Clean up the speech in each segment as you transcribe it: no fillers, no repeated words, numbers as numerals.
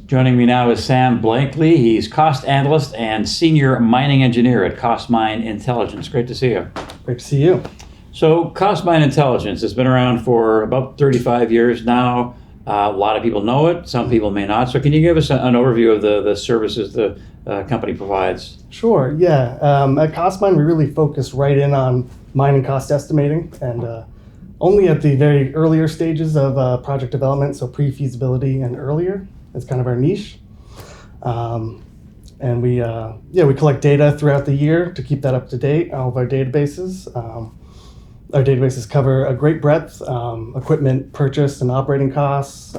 Joining me now is Sam Blankley. He's cost analyst and senior mining engineer at Costmine Intelligence. Great to see you. Great to see you. So Costmine Intelligence has been around for about 35 years now. A lot of people know it. Some people may not. So can you give us an overview of the services the company provides? Sure, yeah. At Costmine, we really focus right in on mining cost estimating and only at the very earlier stages of project development, so pre-feasibility and earlier. It's kind of our niche. And we collect data throughout the year to keep that up to date, all of our databases. Our databases cover a great breadth, equipment purchase and operating costs,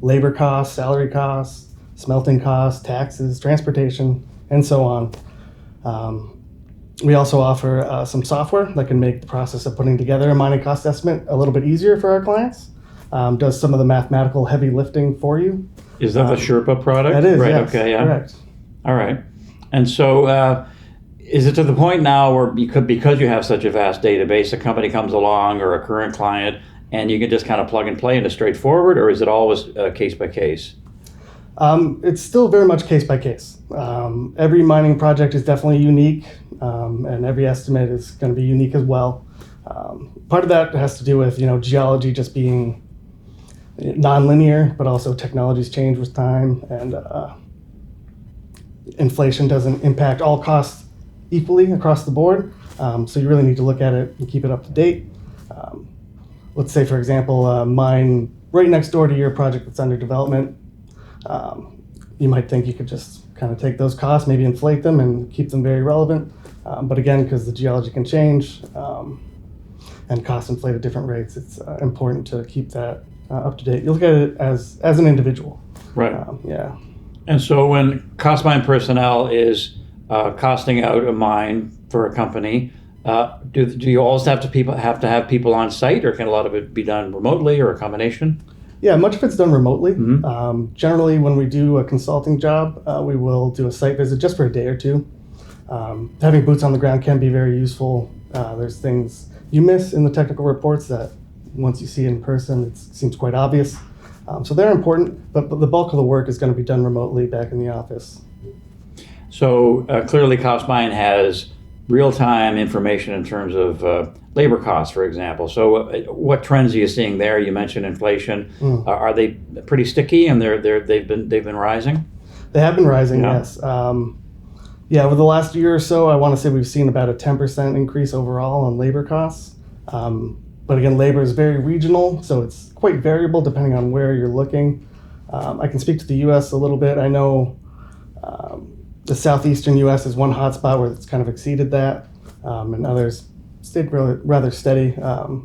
labor costs, salary costs, smelting costs, taxes, transportation, and so on. We also offer some software that can make the process of putting together a mining cost estimate a little bit easier for our clients. Does some of the mathematical heavy lifting for you. Is that the Sherpa product? That is, right, yes, okay, yeah. Correct. All right. And so is it to the point now where because you have such a vast database, a company comes along or a current client and you can just kind of plug and play into straightforward, or is it always case by case? It's still very much case by case. Every mining project is definitely unique, and every estimate is going to be unique as well. Part of that has to do with geology just being non-linear, but also technologies change with time, and inflation doesn't impact all costs equally across the board. So you really need to look at it and keep it up to date. Let's say, for example, a mine right next door to your project that's under development. You might think you could just kind of take those costs, maybe inflate them and keep them very relevant. But again, because the geology can change and costs inflate at different rates, it's important to keep that up to date. You look at it as an individual. Right. Yeah. And so when Costmine personnel is costing out a mine for a company, do you always have to have people on site, or can a lot of it be done remotely, or a combination? Yeah, much of it's done remotely. Mm-hmm. Generally, when we do a consulting job, we will do a site visit just for a day or two. Having boots on the ground can be very useful. There's things you miss in the technical reports that once you see it in person, it seems quite obvious. So they're important, but the bulk of the work is going to be done remotely back in the office. So clearly Costmine has real-time information in terms of labor costs, for example. So what trends are you seeing there? You mentioned inflation. Are they pretty sticky, and they've been rising? They have been rising, yeah. Yes. Over the last year or so, I want to say we've seen about a 10% increase overall on labor costs. But again, labor is very regional, so it's quite variable depending on where you're looking. I can speak to the U.S. a little bit. I know the southeastern U.S. is one hotspot where it's kind of exceeded that, and others stayed rather steady.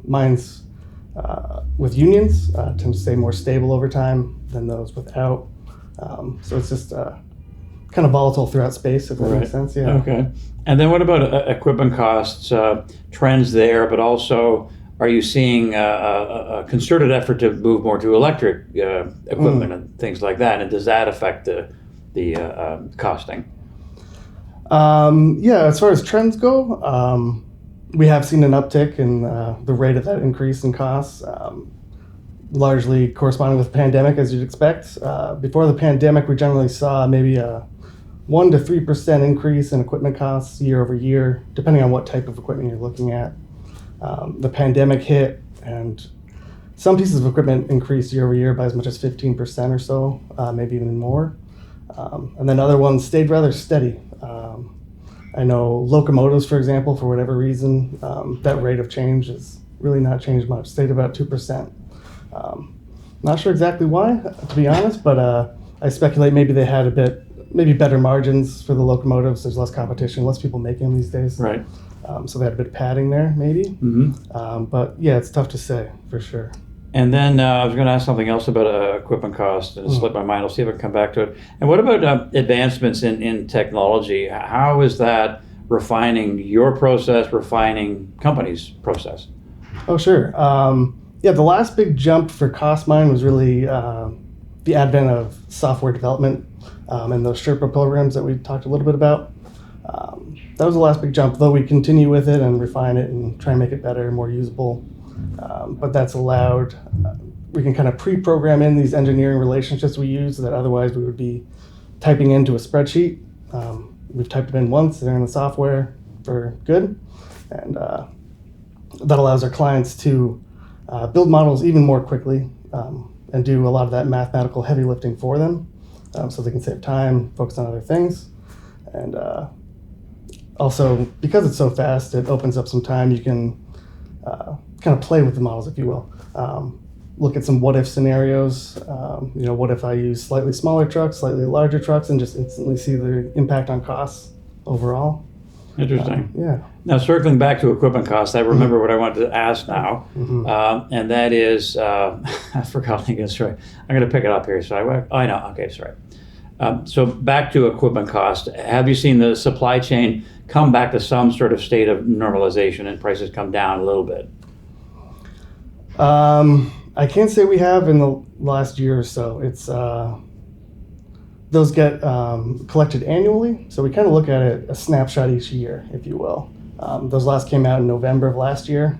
Mines with unions tend to stay more stable over time than those without. So it's just kind of volatile throughout space, if that makes sense. Yeah. Okay. And then what about equipment costs, trends there, but also are you seeing a concerted effort to move more to electric equipment and things like that? And does that affect the costing? As far as trends go, we have seen an uptick in the rate of that increase in costs, largely corresponding with the pandemic, as you'd expect. Before the pandemic, we generally saw maybe a 1 to 3% increase in equipment costs year over year, depending on what type of equipment you're looking at. The pandemic hit, and some pieces of equipment increased year over year by as much as 15% or so, maybe even more. And then other ones stayed rather steady. I know locomotives, for example, for whatever reason, that rate of change has really not changed much, stayed about 2%. Not sure exactly why, to be honest, but I speculate maybe they had maybe better margins for the locomotives. There's less competition, less people making them these days. Right. So they had a bit of padding there, maybe. Mm-hmm. But yeah, it's tough to say for sure. And then I was going to ask something else about equipment cost, and it slipped my mind. I'll see if I can come back to it. And what about advancements in technology? How is that refining your process, refining companies' process? Oh, sure. The last big jump for Costmine was really the advent of software development and those Sherpa programs that we talked a little bit about. That was the last big jump, though we continue with it and refine it and try and make it better and more usable. But that's allowed we can kind of pre-program in these engineering relationships we use that otherwise we would be typing into a spreadsheet. We've typed them in once, they're in the software for good, and that allows our clients to build models even more quickly and do a lot of that mathematical heavy lifting for them, so they can save time, focus on other things. And also, because it's so fast, it opens up some time. You can kind of play with the models, if you will. Look at some what-if scenarios. What if I use slightly smaller trucks, slightly larger trucks, and just instantly see the impact on costs overall. Interesting. Yeah. Now, circling back to equipment costs, I remember what I wanted to ask now, and that is, I forgot. I think it's right. I'm going to pick it up here. So I know. Okay, sorry. So back to equipment cost. Have you seen the supply chain come back to some sort of state of normalization and prices come down a little bit? I can't say we have in the last year or so. It's those get collected annually, so we kind of look at it a snapshot each year, if you will. Those last came out in November of last year,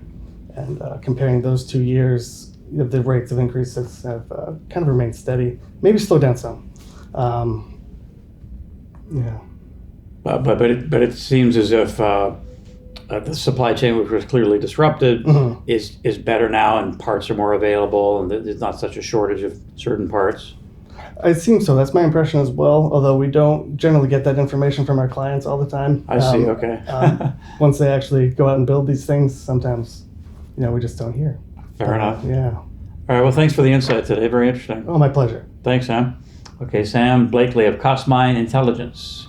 and comparing those 2 years, the rates of increases have kind of remained steady, maybe slowed down some. Yeah. But it seems as if the supply chain, which was clearly disrupted, is better now, and parts are more available, and there's not such a shortage of certain parts. It seems so. That's my impression as well, although we don't generally get that information from our clients all the time. I see, okay. Once they actually go out and build these things, sometimes, we just don't hear. Fair enough. Yeah. All right, well, thanks for the insight today. Very interesting. Oh, my pleasure. Thanks, Sam. Okay, Sam Blakely of Costmine Intelligence.